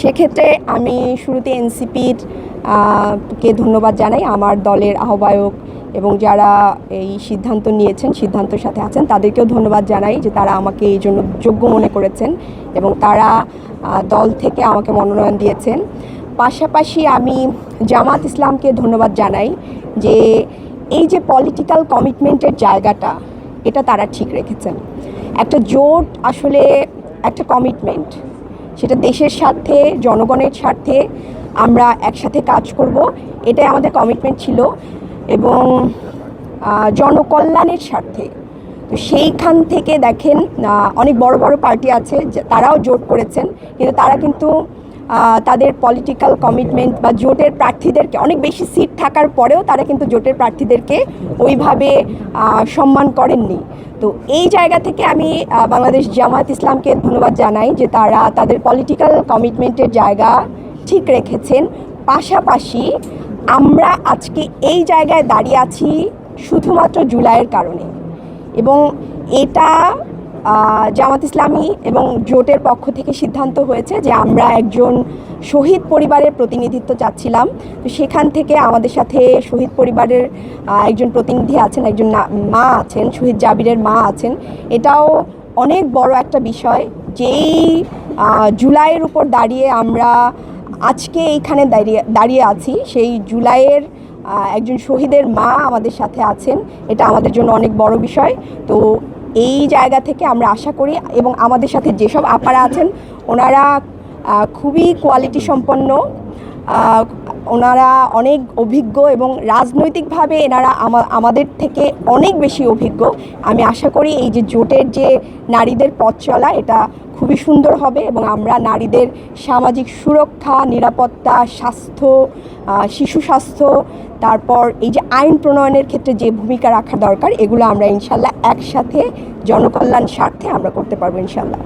সেক্ষেত্রে আমি শুরুতে এনসিপির কে ধন্যবাদ জানাই, আমার দলের আহ্বায়ক এবং যারা এই সিদ্ধান্ত নিয়েছেন, সিদ্ধান্তের সাথে আছেন, তাদেরকেও ধন্যবাদ জানাই যে তারা আমাকে এই জন্য যোগ্য মনে করেছেন এবং তারা দল থেকে আমাকে মনোনয়ন দিয়েছেন। পাশাপাশি আমি জামাত ইসলামকে ধন্যবাদ জানাই যে এই যে পলিটিক্যাল কমিটমেন্টের জায়গাটা, এটা তারা ঠিক রেখেছেন। একটা জোট আসলে একটা কমিটমেন্ট, সেটা দেশের স্বার্থে, জনগণের স্বার্থে আমরা একসাথে কাজ করব, এটাই আমাদের কমিটমেন্ট ছিল এবং জনকল্যাণের স্বার্থে। তো সেইখান থেকে দেখেন অনেক বড় বড় পার্টি আছে, তারাও জোট করেছেন, কিন্তু তারা কিন্তু তাদের পলিটিক্যাল কমিটমেন্ট বা জোটের প্রার্থীদেরকে, অনেক বেশি সিট থাকার পরেও তারা কিন্তু জোটের প্রার্থীদেরকে ওইভাবে সম্মান করেননি। তো এই জায়গা থেকে আমি বাংলাদেশ জামাত ইসলামকে ধন্যবাদ জানাই যে তারা তাদের পলিটিক্যাল কমিটমেন্টের জায়গা ঠিক রেখেছেন। পাশাপাশি আমরা আজকে এই জায়গায় দাঁড়িয়ে আছি শুধুমাত্র জুলাইয়ের কারণে, এবং এটা জামাত ইসলামী এবং জোটের পক্ষ থেকে সিদ্ধান্ত হয়েছে যে আমরা একজন শহীদ পরিবারের প্রতিনিধিত্ব চাচ্ছিলাম। তো সেখান থেকে আমাদের সাথে শহীদ পরিবারের একজন প্রতিনিধি আছেন, একজন মা আছেন, শহীদ জাবিরের মা আছেন। এটাও অনেক বড় একটা বিষয়, যেই জুলাইয়ের উপর দাঁড়িয়ে আমরা আজকে এইখানে দাঁড়িয়ে আছি, সেই জুলাইয়ের একজন শহীদের মা আমাদের সাথে আছেন। এটা আমাদের জন্য অনেক বড় বিষয়। তো এই জায়গা থেকে আমরা আশা করি, এবং আমাদের সাথে যেসব আপারা আছেন ওনারা খুবই কোয়ালিটি সম্পন্ন, ওনারা অনেক অভিজ্ঞ এবং রাজনৈতিকভাবে এনারা আমাদের থেকে অনেক বেশি অভিজ্ঞ। আমি আশা করি এই যে জোটের যে নারীদের পথ চলা, এটা খুবই সুন্দর হবে এবং আমরা নারীদের সামাজিক সুরক্ষা, নিরাপত্তা, স্বাস্থ্য, শিশু স্বাস্থ্য, তারপর এই যে আইন প্রণয়নের ক্ষেত্রে যে ভূমিকা রাখা দরকার, এগুলো আমরা ইনশাল্লাহ একসাথে জনকল্যাণ স্বার্থে আমরা করতে পারবো ইনশাল্লাহ।